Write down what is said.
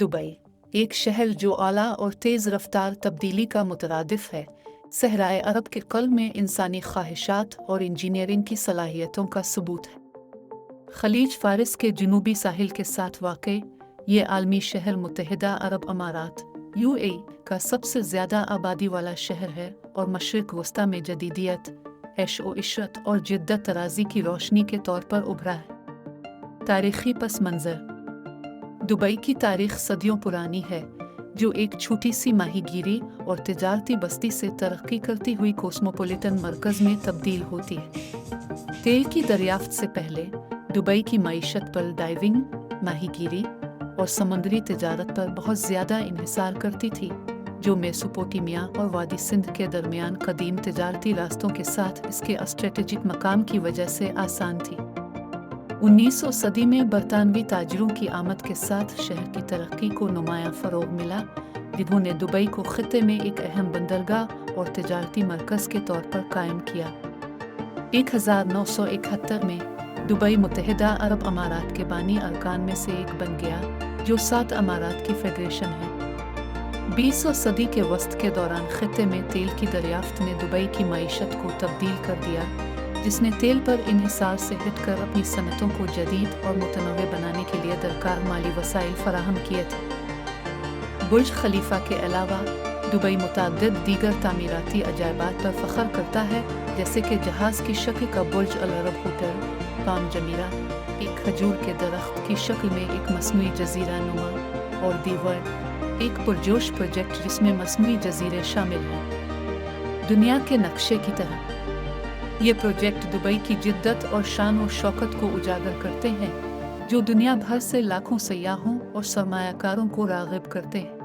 Dubai, एक शहर जो आला और तेज़ रफ्तार तब्दीली का मुतरादिफ है, सहराए अरब के क़ल्ब में इंसानी ख्वाहिशात और इंजीनियरिंग की सलाहियतों का सबूत है। खलीज फ़ारिस के जनूबी साहिल के साथ वाक़ ये आलमी शहर मुत्तहिदा अरब अमारात UAE का सबसे ज़्यादा आबादी वाला शहर है और मशरिक़ वस्ता में जदीदियत, ऐश-ओ इशरत और जिद्दत तराज़ी की रोशनी के तौर पर उभरा है। तारीख़ी पस मंज़र। दुबई की तारीख़ सदियों पुरानी है, जो एक छोटी सी माहीगीरी और तिजारती बस्ती से तरक्की करती हुई कोस्मोपोलिटन मरकज़ में तब्दील होती है। तेल की दरियाफ्त से पहले दुबई की मईशत पर डाइविंग, माहीगीरी और समुद्री तिजारत पर बहुत ज़्यादा इन्हिसार करती थी, जो मेसोपोटामिया और वादी सिंध के दरमियान कदीम तिजारती रास्तों के साथ इसके स्ट्रेटेजिक मकाम की वजह से आसान थी। 19वीं सदी में बरतानवी ताजिरों की आमद के साथ शहर की तरक्की को नुमायां फ़रोग़ मिला, जिन्होंने दुबई को ख़ित्ते में एक अहम बंदरगाह और तिजारती मरकज़ के तौर पर कायम किया। 1971 में दुबई मुत्तहिदा अरब अमारात के बानी अरकान में से एक बन गया, जो 7 अमारात की फेडरेशन है। 20वीं सदी के वस्त के दौरान ख़ित्ते में तेल की दरियाफ्त ने दुबई की मईशत को तब्दील कर दिया, जिसने तेल पर इन्हिसार से हटकर अपनी सनतों को जदीद और मुतनव्वे बनाने के लिए दरकार माली वसाइल फराहम किए थे। बुर्ज खलीफा के अलावा दुबई मुतअद्दिद दीगर तामीराती अजायबात पर फ़ख्र करता है, जैसे कि जहाज़ की शक्ल का बुर्ज अल अरब होटल, पाम जमीरा, एक खजूर के दरख्त की शक्ल में एक मस्नूई जजीरा नुमा, और दी वर्ल्ड, एक पुरजोश प्रोजेक्ट जिसमें मस्नूई जजीरे शामिल हैं, दुनिया के नक्शे की तरह। ये प्रोजेक्ट दुबई की जिद्दत और शान और शौकत को उजागर करते हैं, जो दुनिया भर से लाखों सयाहों और सरमायाकारों को राग़िब करते हैं।